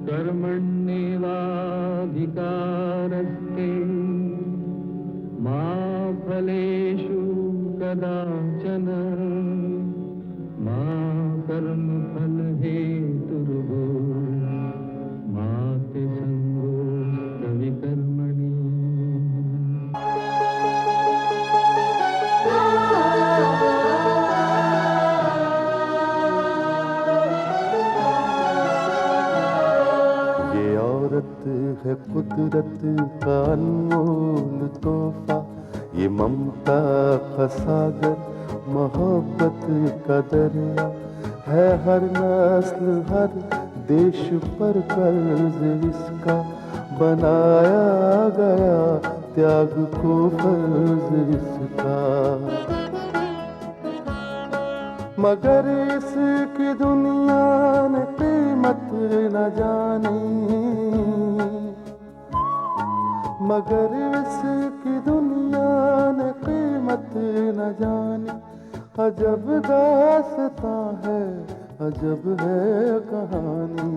कर्मण्येवाधिकारस्ते मा फलेषु कदाचन मा कर्मफलहेतुर्भूः मा ते संगोऽस्त्वविकर्मणि। ये औरत है कुदरत का अनमोल तोहफा, ये ममता का सागर, मोहब्बत का दरिया है। हर नस्ल हर देश पर कर्ज इसका बनाया गया, त्याग को फर्ज इसका। मगर इसकी दुनिया ने कीमत न जानी, मगर इसकी दुनिया ने कीमत न जानी। अजब दास्तां है, अजब है कहानी।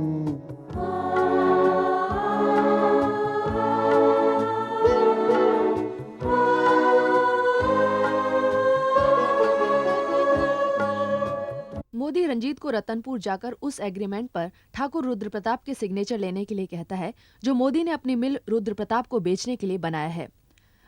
मोदी रंजीत को रतनपुर जाकर उस एग्रीमेंट पर ठाकुर रुद्रप्रताप के सिग्नेचर लेने के लिए कहता है जो मोदी ने अपनी मिल रुद्रप्रताप को बेचने के लिए बनाया है।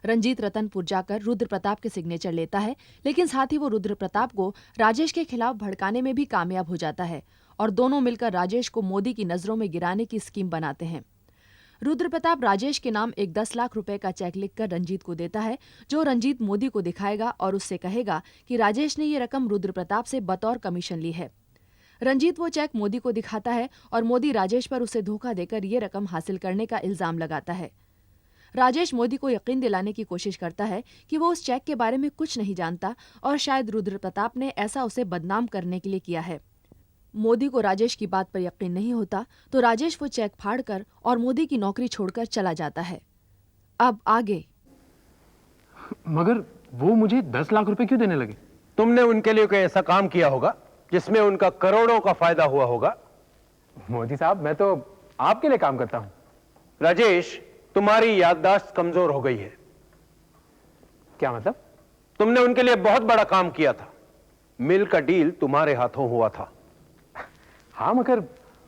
रंजीत रतनपुर जाकर रुद्रप्रताप के सिग्नेचर लेता है, लेकिन साथ ही वो रुद्रप्रताप को राजेश के खिलाफ भड़काने में भी कामयाब हो जाता है और दोनों मिलकर राजेश को मोदी की नजरों में गिराने की स्कीम बनाते हैं। रुद्रप्रताप राजेश के नाम एक 10 लाख रुपए का चेक लिखकर रंजीत को देता है, जो रंजीत मोदी को दिखाएगा और उससे कहेगा कि राजेश ने ये रकम रुद्रप्रताप से बतौर कमीशन ली है। रंजीत वो चेक मोदी को दिखाता है और मोदी राजेश पर उसे धोखा देकर ये रकम हासिल करने का इल्जाम लगाता है। राजेश मोदी को यकीन दिलाने की कोशिश करता है कि वो उस चेक के बारे में कुछ नहीं जानता और शायद रुद्रप्रताप ने ऐसा उसे बदनाम करने के लिए किया है। मोदी को राजेश की बात पर यकीन नहीं होता तो राजेश वो चेक फाड़कर और मोदी की नौकरी छोड़कर चला जाता है। अब आगे। मगर वो मुझे 10 लाख रुपए क्यों देने लगे? तुमने उनके लिए कोई ऐसा काम किया होगा जिसमें उनका करोड़ों का फायदा हुआ होगा। मोदी साहब, मैं तो आपके लिए काम करता हूं। राजेश, तुम्हारी याददाश्त कमजोर हो गई है। क्या मतलब? तुमने उनके लिए बहुत बड़ा काम किया था। मिल का डील तुम्हारे हाथों हुआ था। हाँ, मगर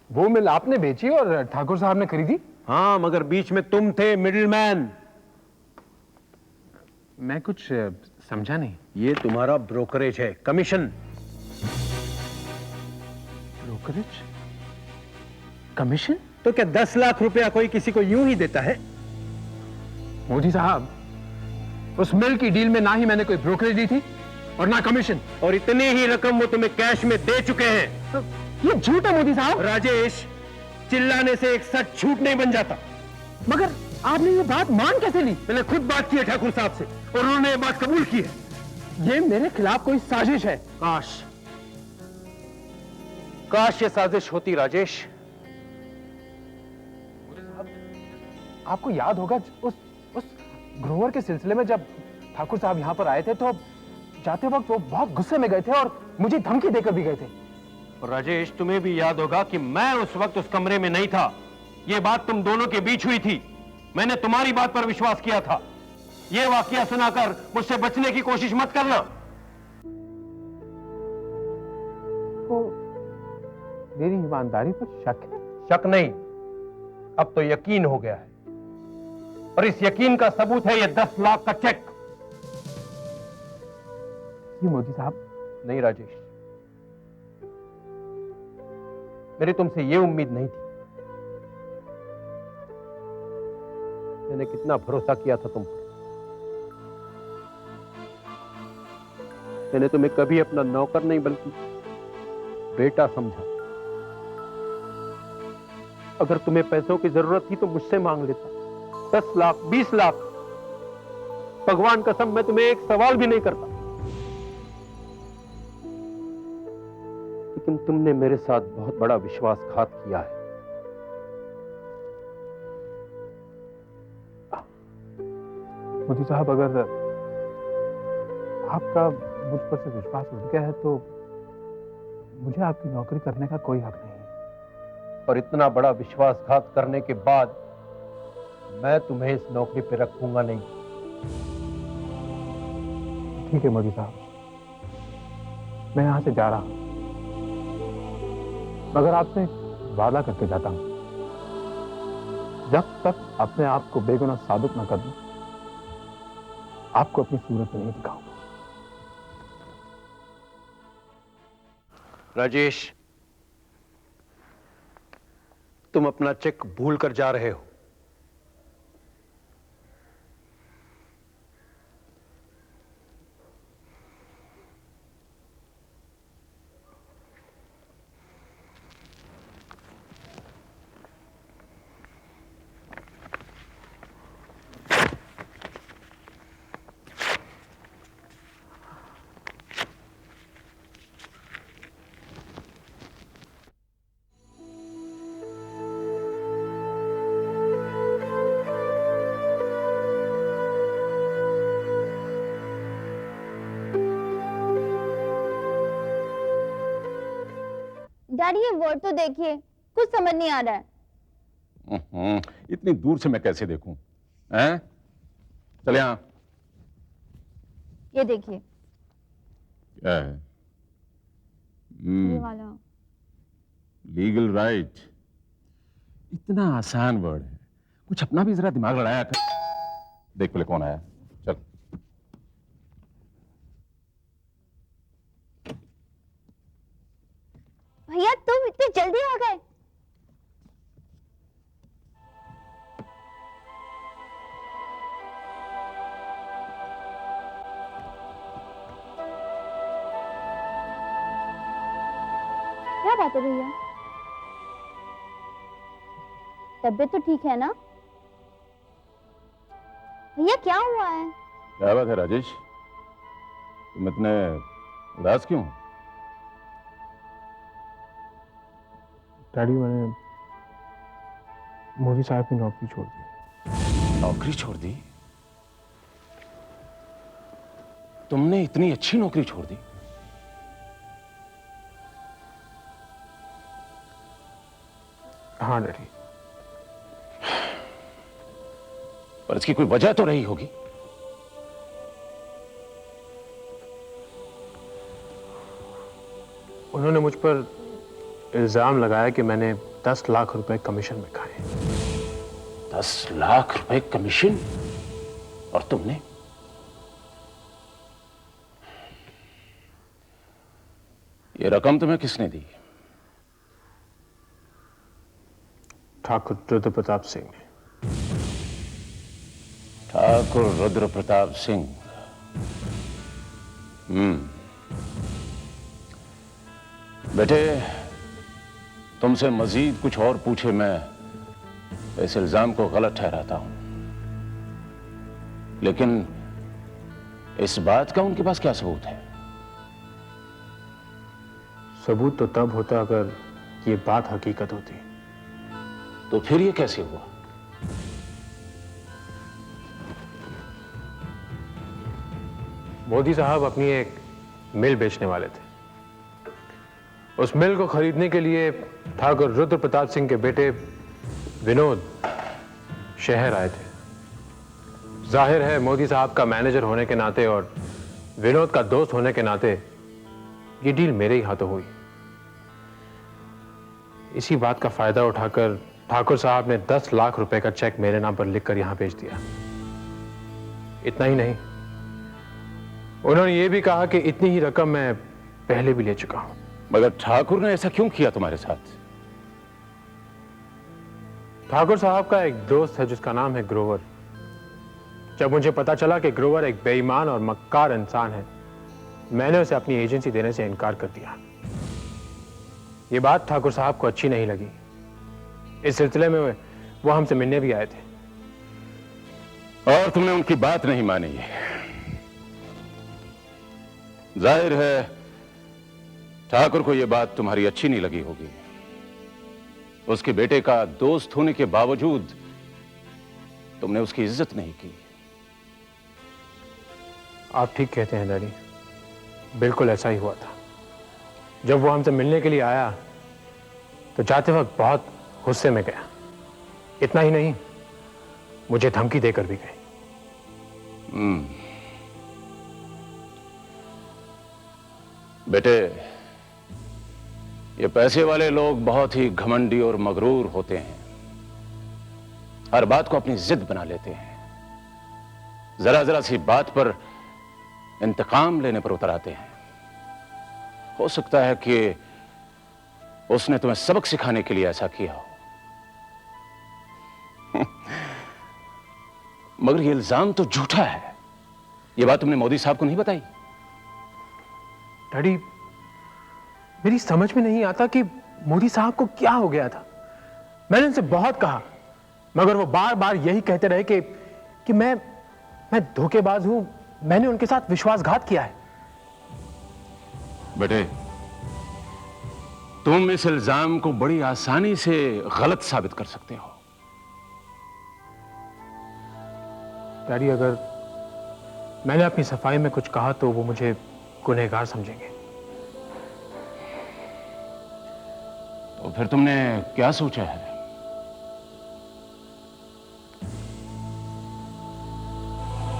वो मिल आपने बेची और ठाकुर साहब ने खरीदी। हाँ, मगर बीच में तुम थे मिडिलमैन। मैं कुछ समझा नहीं। ये तुम्हारा ब्रोकरेज है, कमीशन। ब्रोकरेज? कमीशन? तो क्या 10 लाख रुपया कोई किसी को यूं ही देता है? मोदी साहब, उस मिल की डील में ना ही मैंने कोई ब्रोकरेज दी थी और ना कमीशन। और इतनी ही रकम वो तुम्हें कैश में दे चुके हैं। तो ये झूठ है मोदी साहब। राजेश, चिल्लाने से एक सच झूठ नहीं बन जाता। मगर आपने ये बात मान कैसे ली? मैंने खुद बात की है ठाकुर साहब से और उन्होंने ये बात कबूल की है। ये मेरे खिलाफ कोई साजिश है। काश ये साजिश होती राजेश। आपको याद होगा उस ग्रोवर के सिलसिले में जब ठाकुर साहब यहां पर आए थे तो जाते वक्त वो बहुत गुस्से में गए थे और मुझे धमकी देकर भी गए थे। और राजेश, तुम्हें भी याद होगा कि मैं उस वक्त उस कमरे में नहीं था। यह बात तुम दोनों के बीच हुई थी। मैंने तुम्हारी बात पर विश्वास किया था। यह वाकया सुनाकर मुझसे बचने की कोशिश मत करना। तो मेरी ईमानदारी पर शक है? शक नहीं, अब तो यकीन हो गया है। और इस यकीन का सबूत है यह 10 लाख का चेक। जी मोदी साहब। नहीं राजेश, मेरी तुमसे यह उम्मीद नहीं थी। मैंने कितना भरोसा किया था तुम पर। मैंने तुम्हें कभी अपना नौकर नहीं बल्कि बेटा समझा। अगर तुम्हें पैसों की जरूरत थी तो मुझसे मांग लेता। 10 लाख, 20 लाख। भगवान कसम, मैं तुम्हें एक सवाल भी नहीं करता। लेकिन तुमने मेरे साथ बहुत बड़ा विश्वासघात किया है। मोदी साहब, अगर आपका मुझ पर से विश्वास उठ गया है तो मुझे आपकी नौकरी करने का कोई हक नहीं है। और इतना बड़ा विश्वासघात करने के बाद मैं तुम्हें इस नौकरी पे रखूंगा नहीं। ठीक है मोदी साहब, मैं यहां से जा रहा हूं, मगर आपसे वादा करके जाता हूं, जब तक अपने आप को बेगुनाह साबित न कर दूं, आपको अपनी सूरत नहीं दिखाऊंगा। राजेश, तुम अपना चेक भूल कर जा रहे हो। डैडी ये वर्ड तो देखिए, कुछ समझ नहीं आ रहा है। इतनी दूर से मैं कैसे देखूं? हैं? चल यहां। ये देखिए, क्या है? ये वाला। Legal right. इतना आसान वर्ड है, कुछ अपना भी जरा दिमाग लड़ाया कर। देख पहले कौन आया। चल। भैया तुम इतनी जल्दी आ गए? क्या बात है भैया? तबीयत तो ठीक है ना? भैया क्या हुआ है? क्या बात है राजेश, तुम इतने उदास क्यों? डैडी, मैंने मोदी साहब की नौकरी छोड़ दी। नौकरी छोड़ दी? तुमने इतनी अच्छी नौकरी छोड़ दी? हाँ डैडी। पर इसकी कोई वजह तो रही होगी। उन्होंने मुझ पर इल्जाम लगाया कि मैंने 10 लाख रुपए कमीशन में खाए। 10 लाख रुपए कमीशन? और तुमने? ये रकम तुम्हें किसने दी? ठाकुर रुद्र प्रताप सिंह ने। ठाकुर रुद्र प्रताप सिंह। बेटे, तुमसे मजीद कुछ और पूछे मैं इस इल्जाम को गलत ठहराता हूं, लेकिन इस बात का उनके पास क्या सबूत है? सबूत तो तब होता अगर ये बात हकीकत होती। तो फिर ये कैसे हुआ? मोदी साहब अपनी एक मिल बेचने वाले थे। उस मिल को खरीदने के लिए ठाकुर रुद्र प्रताप सिंह के बेटे विनोद शहर आए थे। जाहिर है मोदी साहब का मैनेजर होने के नाते और विनोद का दोस्त होने के नाते ये डील मेरे ही हाथों हुई। इसी बात का फायदा उठाकर ठाकुर साहब ने 10 लाख रुपए का चेक मेरे नाम पर लिखकर यहां भेज दिया। इतना ही नहीं, उन्होंने ये भी कहा कि इतनी ही रकम मैं पहले भी ले चुका हूं। मगर ठाकुर ने ऐसा क्यों किया तुम्हारे साथ? ठाकुर साहब का एक दोस्त है जिसका नाम है ग्रोवर। जब मुझे पता चला कि ग्रोवर एक बेईमान और मक्कार इंसान है, मैंने उसे अपनी एजेंसी देने से इनकार कर दिया। यह बात ठाकुर साहब को अच्छी नहीं लगी। इस सिलसिले में वो हमसे मिलने भी आए थे। और तुमने उनकी बात नहीं मानी है। जाहिर है ठाकुर को यह बात तुम्हारी अच्छी नहीं लगी होगी। उसके बेटे का दोस्त होने के बावजूद तुमने उसकी इज्जत नहीं की। आप ठीक कहते हैं डैडी, बिल्कुल ऐसा ही हुआ था। जब वो हमसे मिलने के लिए आया तो जाते वक्त बहुत गुस्से में गया। इतना ही नहीं, मुझे धमकी देकर भी गए। बेटे, ये पैसे वाले लोग बहुत ही घमंडी और मगरूर होते हैं। हर बात को अपनी जिद बना लेते हैं। जरा जरा सी बात पर इंतकाम लेने पर उतर आते हैं। हो सकता है कि उसने तुम्हें सबक सिखाने के लिए ऐसा किया हो। मगर यह इल्जाम तो झूठा है। यह बात तुमने मोदी साहब को नहीं बताई? डैडी, मेरी समझ में नहीं आता कि मोदी साहब को क्या हो गया था। मैंने उनसे बहुत कहा, मगर वो बार बार यही कहते रहे कि मैं धोखेबाज हूं, मैंने उनके साथ विश्वासघात किया है। बेटे, तुम इस इल्जाम को बड़ी आसानी से गलत साबित कर सकते हो। डैडी, अगर मैंने अपनी सफाई में कुछ कहा तो वो मुझे गुनहगार समझेंगे। तो फिर तुमने क्या सोचा है?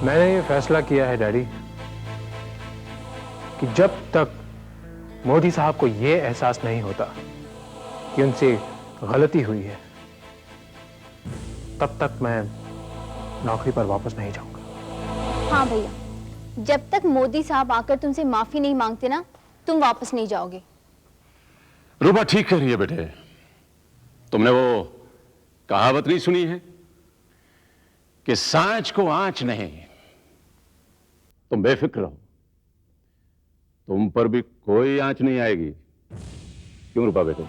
मैंने ये फैसला किया है डैडी कि जब तक मोदी साहब को ये एहसास नहीं होता कि उनसे गलती हुई है, तब तक मैं नौकरी पर वापस नहीं जाऊंगा। हाँ भैया, जब तक मोदी साहब आकर तुमसे माफी नहीं मांगते ना, तुम वापस नहीं जाओगे। रूपा ठीक कह रही है बेटे। तुमने वो कहावत नहीं सुनी है कि सांच को आंच नहीं। तुम बेफिक्र रहो, तुम पर भी कोई आंच नहीं आएगी। क्यों रूपा बेटे?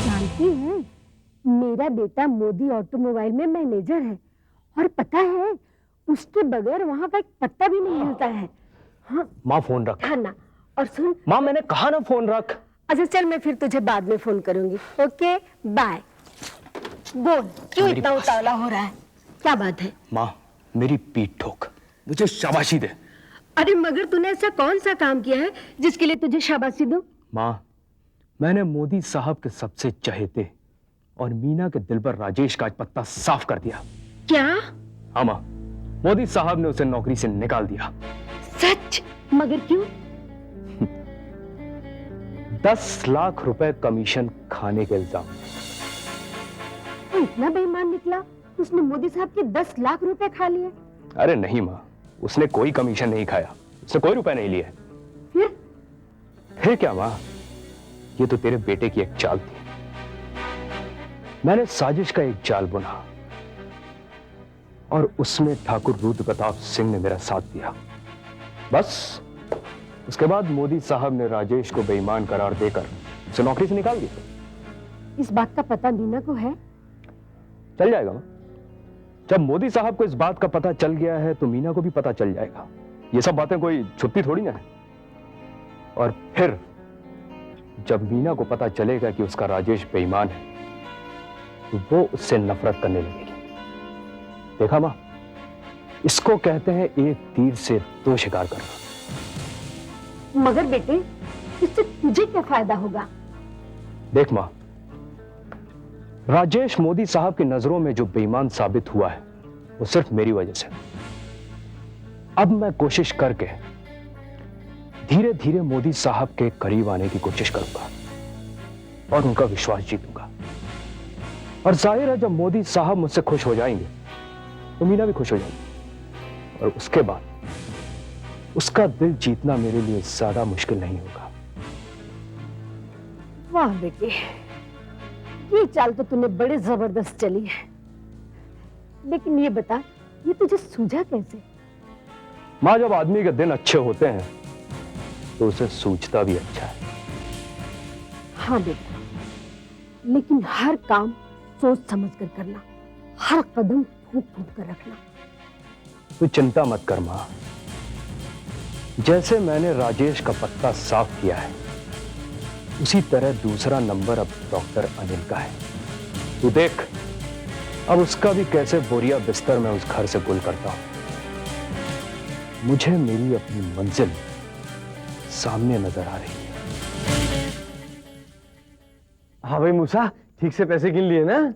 जानती हैं, मेरा बेटा मोदी ऑटोमोबाइल में मैनेजर है और पता है उसके बगैर वहां का एक पत्ता भी नहीं मिलता है। हाँ माँ फोन रख। हाँ ना, और सुन माँ, मैंने कहा ना फोन रख। अच्छा चल, मैं फिर तुझे बाद में फोन करूंगी। Okay bye. बोल, क्यों इतना उतावला हो रहा है? क्या बात है? माँ, मेरी पीठ ठोक, मुझे शाबाशी दे। अरे मगर तूने ऐसा कौन सा काम किया है जिसके लिए तुझे शाबाशी दूं? माँ, मैंने मोदी साहब के सबसे चहेते और मीना के दिल पर राजेश का आज पत्ता साफ कर दिया। क्या? हाँ माँ, मोदी साहब ने उसे नौकरी से निकाल दिया। सच? मगर क्यों? 10 लाख रुपए कमीशन खाने के इल्जाम। वो इतना बेईमान निकला, उसने मोदी साहब के 10 लाख रुपए खा लिए? अरे नहीं माँ, उसने कोई कमीशन नहीं खाया, उसने कोई रुपए नहीं लिए। फिर क्या माँ, ये तो तेरे बेटे की एक चाल थी। मैंने साजिश का एक जाल बुना और उसमें ठाकुर रुद्र प्रताप सिंह ने मेरा साथ दिया। बस उसके बाद मोदी साहब ने राजेश को बेईमान करार देकर उसे नौकरी से निकाल दिया। इस बात का पता मीना को है? चल जाएगा माँ। जब मोदी साहब को इस बात का पता चल गया है तो मीना को भी पता चल जाएगा। ये सब बातें कोई छुपती थोड़ी ना है। और फिर जब मीना को पता चलेगा कि उसका राजेश बेईमान है तो वो उससे नफरत करने लगेगी। देखा माँ, इसको कहते हैं एक तीर से 2 शिकार करना। मगर बेटे, इससे तुझे क्या फायदा होगा? देख माँ, राजेश मोदी साहब की नजरों में जो बेईमान साबित हुआ है वो सिर्फ मेरी वजह से। अब मैं कोशिश करके धीरे धीरे मोदी साहब के करीब आने की कोशिश करूंगा और उनका विश्वास जीतूंगा। और जाहिर है, जब मोदी साहब मुझसे खुश हो जाएंगे तो मीना भी खुश हो जाएगी और उसके बाद उसका दिल जीतना मेरे लिए ज्यादा मुश्किल नहीं होगा। वाह बेटे, ये चाल तो तूने बड़े जबरदस्त चली है। लेकिन ये बता, ये तुझे सूझा कैसे? माँ, जब आदमी के दिन अच्छे होते हैं तो उसे सूझता भी अच्छा है। हाँ बेटा, लेकिन हर काम सोच समझ कर करना, हर कदम फूंक फूंक कर रखना। तू चिंता मत कर माँ, जैसे मैंने राजेश का पत्ता साफ किया है उसी तरह दूसरा नंबर अब डॉक्टर अनिल का है। तू देख अब उसका भी कैसे बोरिया बिस्तर में उस घर से गुल करता हूं। मुझे मेरी अपनी मंजिल सामने नजर आ रही है। हाँ भाई मूसा, ठीक से पैसे गिन लिए ना?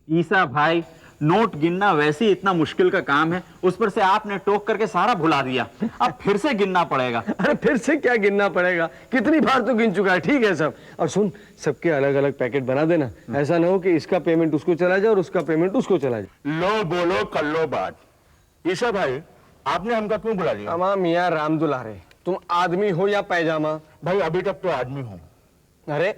ईसा भाई, नोट गिनना वैसे ही इतना मुश्किल का काम है, उस पर से आपने टोक करके सारा भुला दिया। अब फिर से गिनना पड़ेगा। अरे फिर से क्या गिनना पड़ेगा, कितनी बार तो गिन चुका है। ठीक है सब, और सुन, सबके अलग अलग पैकेट बना देना। ऐसा ना हो कि इसका पेमेंट उसको चला जाए और उसका पेमेंट उसको चला जाए। लो बोलो कर लो बात। ईसा भाई, आपने हमका क्यों बुला लिया? अमा मियाँ राम दुलारे, तुम आदमी हो या पैजामा? भाई अभी तक तो आदमी हूँ। अरे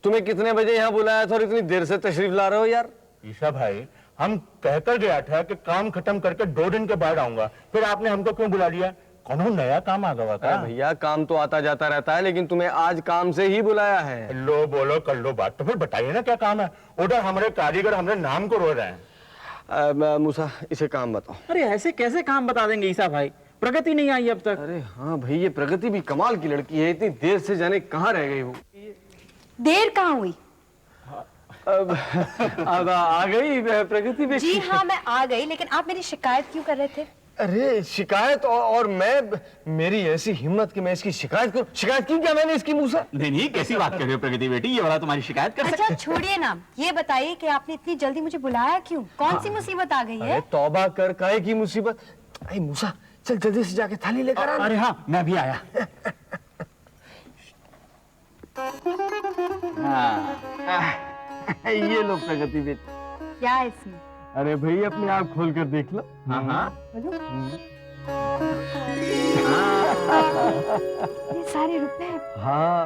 तुम्हें कितने बजे यहाँ बुलाया था और इतनी देर से तशरीफ ला रहे हो यार? ईसा भाई, हम कहकर गया था कि काम खत्म करके 2 दिन के बाद आऊंगा, फिर आपने हमको क्यों बुला लिया? कौन नया काम आ गया था? भैया काम तो आता जाता रहता है, लेकिन तुम्हें आज काम से ही बुलाया है। लो बोलो कर लो बात, तो फिर बताइए ना क्या काम है? उधर हमारे कारीगर हमारे नाम को रो रहे हैं। मूसा, इसे काम बताओ। अरे ऐसे कैसे काम बता देंगे ईसा भाई, प्रगति नहीं आई अब तक। अरे हाँ भाई, ये प्रगति भी कमाल की लड़की है, इतनी देर से जाने कहाँ रह गई वो। देर कहाँ हुई? अब आ गई प्रगति भी। जी हाँ, मैं आ गई, लेकिन आप मेरी शिकायत क्यों कर रहे थे? अरे शिकायत, और मैं, मेरी ऐसी हिम्मत कि मैं इसकी शिकायत करूं? शिकायत की क्या मैंने इसकी मूसा? नहीं, कैसी बात कर रहे हो प्रगति बेटी, ये वाला तुम्हारी शिकायत कर सकते। अच्छा छोड़िए ना, ये बताइए कि आपने इतनी जल्दी मुझे बुलाया क्यों? कौन सी मुसीबत आ गई है? अरे तौबा कर, काहे की मुसीबत? अरे मूसा, चल जल्दी से जाके थाली लेकर आ। अरे हाँ, मैं भी आया। ये लो प्रगति बेटी। क्या है इसमें? अरे भाई अपनी आँख खोल कर देख लो। ये सारे रुपए। हाँ,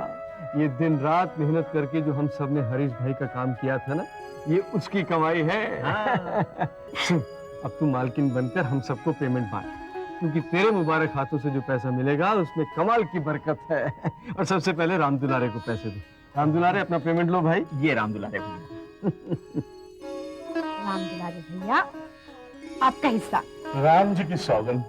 ये दिन रात मेहनत करके जो हम सब ने हरीश भाई का काम किया था ना, ये उसकी कमाई है। सुन, अब तू मालकिन बनकर हम सबको पेमेंट बांट, क्योंकि तेरे मुबारक हाथों से जो पैसा मिलेगा उसमें कमाल की बरकत है। और सबसे पहले राम दुलारे को पैसे दो। राम दुलारे, अपना पेमेंट लो भाई। ये राम दुलारे भैया। राम दुलारे भैया, आपका हिस्सा। राम जी की सौगंध,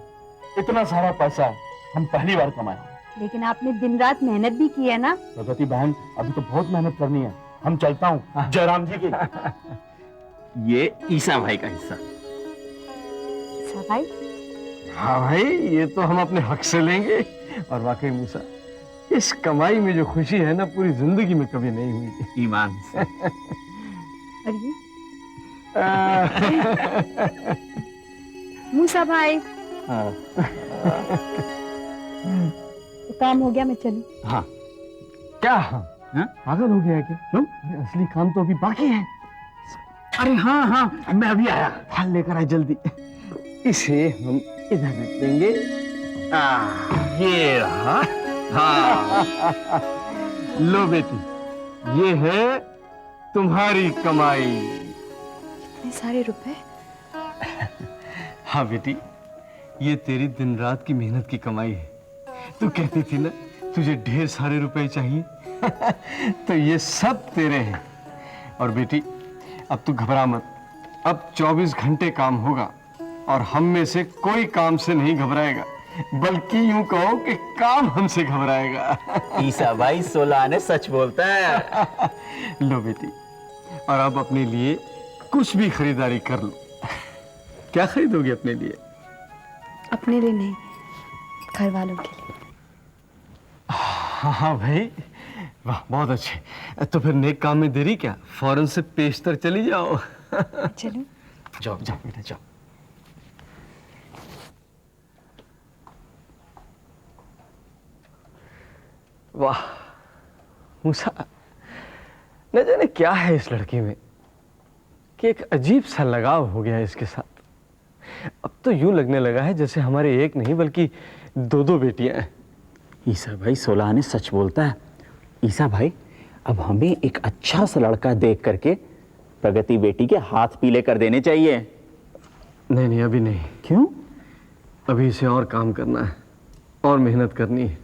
इतना सारा पैसा हम पहली बार कमाए। लेकिन आपने दिन रात मेहनत भी की है ना? प्रगति बहन, अभी तो बहुत मेहनत करनी है। हम चलता हूँ जयराम जी की। ये ईसा भाई का हिस्सा। ईसा भाई? हाँ भाई, ये तो हम अपने हक से लेंगे। और वाकई मूसा, इस कमाई में जो खुशी है ना, पूरी जिंदगी में कभी नहीं हुई। ईमान से। अरे मूसा भाई, काम हो गया, मैं चलूं? हाँ। क्या हाँ? पागल हो गया है क्या? क्यों? असली काम तो अभी बाकी है। अरे हाँ हाँ, मैं अभी आया। थाल लेकर आ जल्दी। इसे हम इधर रख देंगे। ये रहा। हाँ। लो बेटी, ये है तुम्हारी कमाई। इतने सारे रुपए? हाँ बेटी, ये तेरी दिन रात की मेहनत की कमाई है। तू कहती थी ना तुझे ढेर सारे रुपए चाहिए। तो ये सब तेरे हैं। और बेटी, अब तू घबरा मत, अब 24 घंटे काम होगा और हम में से कोई काम से नहीं घबराएगा, बल्कि यूं कहो कि काम हमसे घबराएगा। ईसा भाई 16 आने सच बोलता है। लो बेटी, और अब अपने लिए कुछ भी खरीदारी कर लो। क्या खरीदोगे अपने लिए? अपने लिए नहीं, घर वालों के लिए। हाँ भाई, वाह बहुत अच्छे। तो फिर नेक काम में देरी क्या, फौरन से पेशतर चली जाओ। चलो जाओ जाओ बेटा जाओ। वाह मूसा, न जाने क्या है इस लड़की में कि एक अजीब सा लगाव हो गया है इसके साथ। अब तो यूं लगने लगा है जैसे हमारे एक नहीं बल्कि 2-2 बेटियां हैं। ईसा भाई 16 आने सच बोलता है। ईसा भाई, अब हमें एक अच्छा सा लड़का देख करके प्रगति बेटी के हाथ पीले कर देने चाहिए। नहीं नहीं, अभी नहीं। क्यों? अभी इसे और काम करना है, और मेहनत करनी है,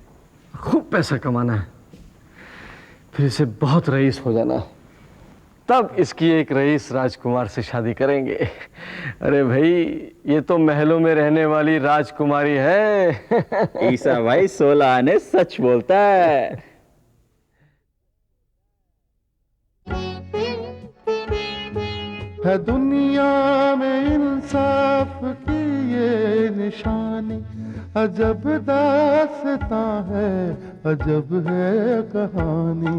खूब पैसा कमाना है, फिर इसे बहुत रईस हो जाना है, तब इसकी एक रईस राजकुमार से शादी करेंगे। अरे भाई, ये तो महलों में रहने वाली राजकुमारी है। ईसा भाई 16 आने सच बोलता है। है दुनिया में इंसाफ की ये निशानी, अजब दास्तां है, अजब है कहानी।